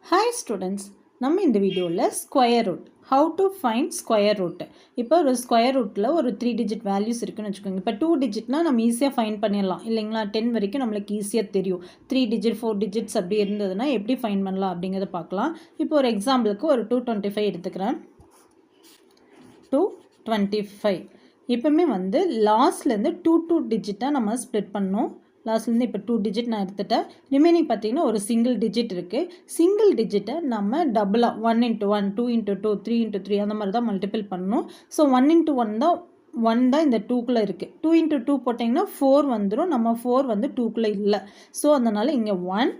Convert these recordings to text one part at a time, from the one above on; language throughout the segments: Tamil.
Hi students, நம்ம இந்த வீடியோவில் square root how to find square root. இப்போ ஒரு ஸ்கொயர் ரூட்டில் ஒரு 3 டிஜிட் வேல்யூஸ் இருக்குன்னு வச்சுக்கோங்க. இப்போ 2 டிஜிட்னா நம்ம ஈஸியாக ஃபைண்ட் பண்ணிடலாம் இல்லைங்களா? 10 வரைக்கும் நம்மளுக்கு ஈஸியாக தெரியும். 3 டிஜிட் 4 டிஜிட்ஸ் அப்படி இருந்ததுன்னா எப்படி ஃபைண்ட் பண்ணலாம் அப்படிங்கிறத பார்க்கலாம். இப்போ ஒரு எக்ஸாம்பிளுக்கு ஒரு 225 எடுத்துக்கிறேன். 225 எப்பவுமே வந்து லாஸ்ட்லேருந்து 2 டிஜிட்டாக நம்ம ஸ்ப்ளிட் பண்ணணும். லாஸ்ட்லேருந்து இப்போ 2 டிஜிட் நான் எடுத்துட்டேன். ரிமைனிங் பார்த்தீங்கன்னா ஒரு சிங்கிள் டிஜிட் இருக்குது. சிங்கிள் டிஜிட்டை நம்ம டபுளாக 1 × 1 2 × 2 3 × 3 அந்த மாதிரி தான் மல்டிபிள் பண்ணணும். ஸோ 1 × 1 தான் 1 தான் இந்த 2க்குள்ளே இருக்குது. 2 × 2 போட்டிங்கன்னா 4 வந்துடும். நம்ம 4 வந்து 2க்குள்ளே இல்லை. ஸோ அதனால் இங்கே 1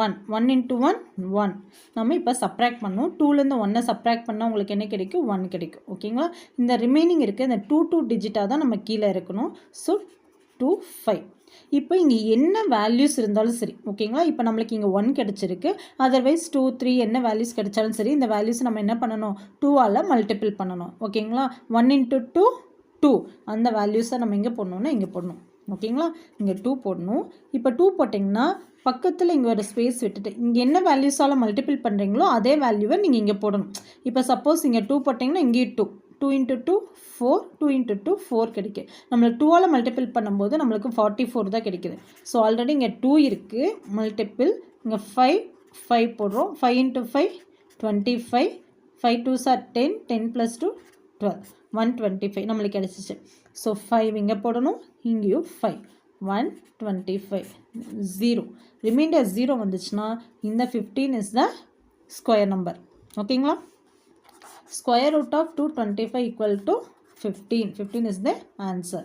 1 1 × 1 1 நம்ம இப்போ சப்ராக்ட் பண்ணோம். 2லேருந்து 1 சப்ராக்ட் பண்ணால் உங்களுக்கு என்ன கிடைக்கும்? 1 கிடைக்கும். ஓகேங்களா? இந்த ரிமைனிங் இருக்குது இந்த 2 டிஜிட்டாக தான் நம்ம கீழே இருக்கணும். ஸோ 2 5 இப்போ இங்கே என்ன வேல்யூஸ் இருந்தாலும் சரி ஓகேங்களா? இப்போ நம்மளுக்கு இங்கே 1 கிடச்சிருக்கு. அதர்வைஸ் 2 3 என்ன வேல்யூஸ் கிடைச்சாலும் சரி இந்த வேல்யூஸ் நம்ம என்ன பண்ணணும்? 2ஆல் மல்டிபிள் பண்ணணும். ஓகேங்களா? 1 × 2 2 அந்த வேல்யூஸை நம்ம இங்கே போடணுன்னா இங்கே போடணும். ஓகேங்களா? இங்கே 2 போடணும். இப்போ 2 போட்டிங்கன்னா பக்கத்தில் இங்கே ஒரு ஸ்பேஸ் விட்டுட்டு இங்கே என்ன வேல்யூஸால் மல்டிபிள் பண்ணுறீங்களோ அதே வேல்யூவை நீங்கள் இங்கே போடணும். இப்போ சப்போஸ் இங்கே 2 போட்டிங்கன்னா இங்கேயும் 2 2 × 2 4 2 × 2 4 கிடைக்குது. நம்மளுக்கு 2ஆல் மல்டிபிள் பண்ணும்போது நம்மளுக்கு 44 தான் கிடைக்குது. ஸோ ஆல்ரெடி இங்கே 2 இருக்குது மல்டிபிள். இங்கே 5 போடுறோம். 5 × 5 25 5 2s are 10 10 + 2 12 125 நம்மளுக்கு கிடைச்சிச்சு. ஸோ 5 இங்கே போடணும். இங்கேயும் 5 125 0 ரிமைண்டர் 0 வந்துச்சுன்னா இந்த 15 இஸ் த ஸ்கொயர் நம்பர். ஓகேங்களா? Square root of 225 equal to 15. 15 is the answer.